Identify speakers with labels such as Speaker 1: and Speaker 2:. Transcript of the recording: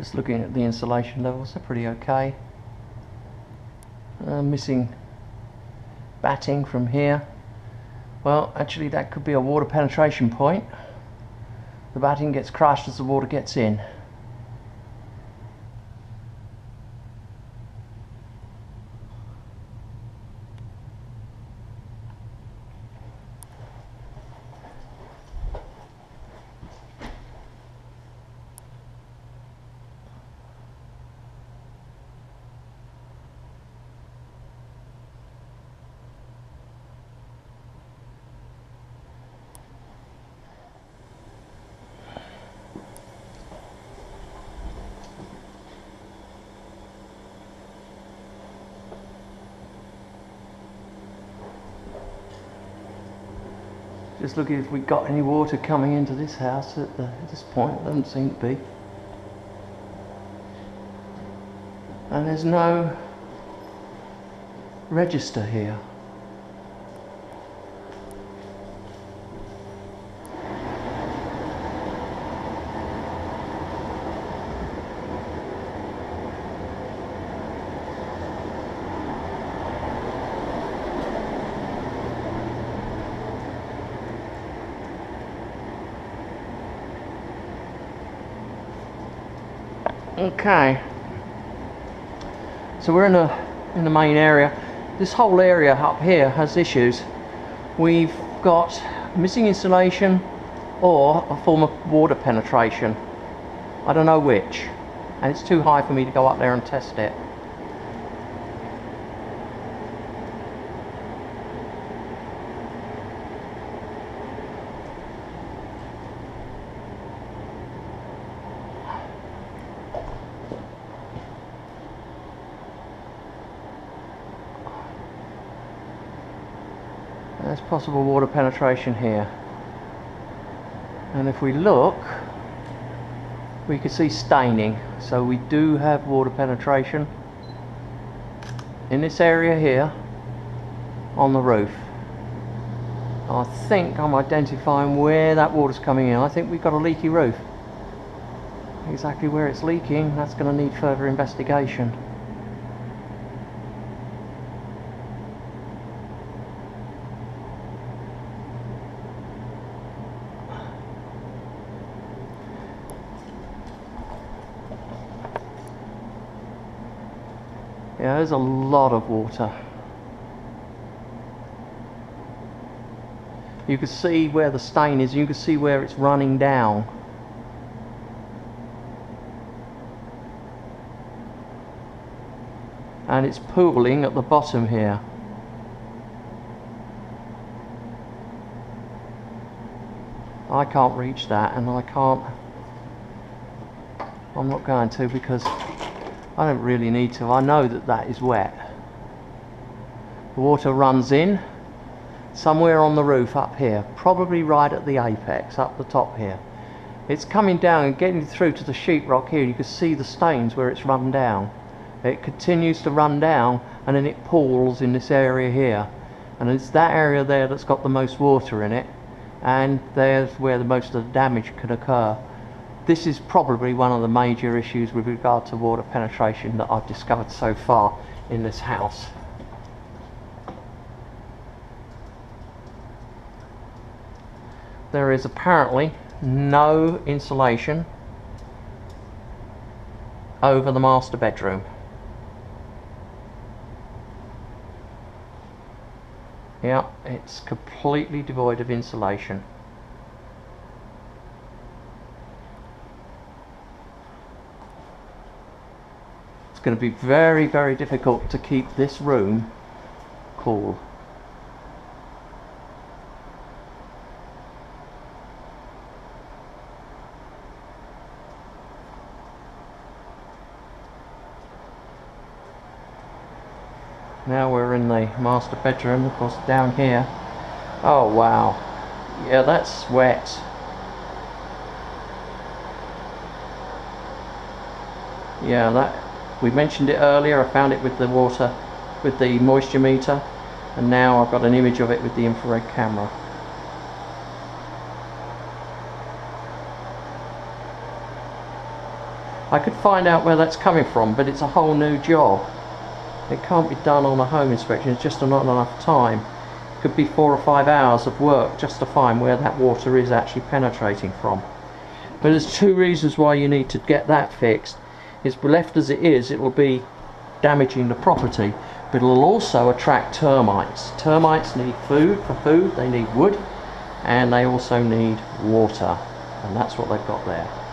Speaker 1: Just looking at the insulation levels, they're pretty okay. Missing batting from here. Well, actually that could be a water penetration point. The batting gets crushed as the water gets in. Just looking if we got any water coming into this house at this point. Doesn't seem to be. And there's no register here. Okay, so we're in the main area. This whole area up here has issues. We've got missing insulation or a form of water penetration. I don't know which, and it's too high for me to go up there and test it. There's possible water penetration here, and if we look we can see staining, so we do have water penetration in this area here on the roof. I think I'm identifying where that water's coming in. I think we've got a leaky roof. Exactly where it's leaking, that's going to need further investigation. Yeah, there's a lot of water. You can see where the stain is, you can see where it's running down. And it's pooling at the bottom here. I can't reach that, and I'm not going to, because I don't really need to. I know that that is wet. The water runs in somewhere on the roof up here, probably right at the apex, up the top here. It's coming down and getting through to the sheetrock here. You can see the stains where it's run down. It continues to run down, and then it pools in this area here. And it's that area there that's got the most water in it, and there's where the most of the damage could occur. This is probably one of the major issues with regard to water penetration that I've discovered so far in this house. There is apparently no insulation over the master bedroom. Yeah, it's completely devoid of insulation. It's going to be very, very difficult to keep this room cool. Now we're in the master bedroom, of course, down here. Oh wow, yeah, that's wet. Yeah, that, we mentioned it earlier. I found it with the water, with the moisture meter, and now I've got an image of it with the infrared camera. I could find out where that's coming from, but it's a whole new job. It can't be done on a home inspection, it's just not enough time. It could be 4 or 5 hours of work just to find where that water is actually penetrating from. But there's two reasons why you need to get that fixed. It's left as it is, it will be damaging the property, but it will also attract termites. Termites need food, they need wood, and they also need water, and that's what they've got there.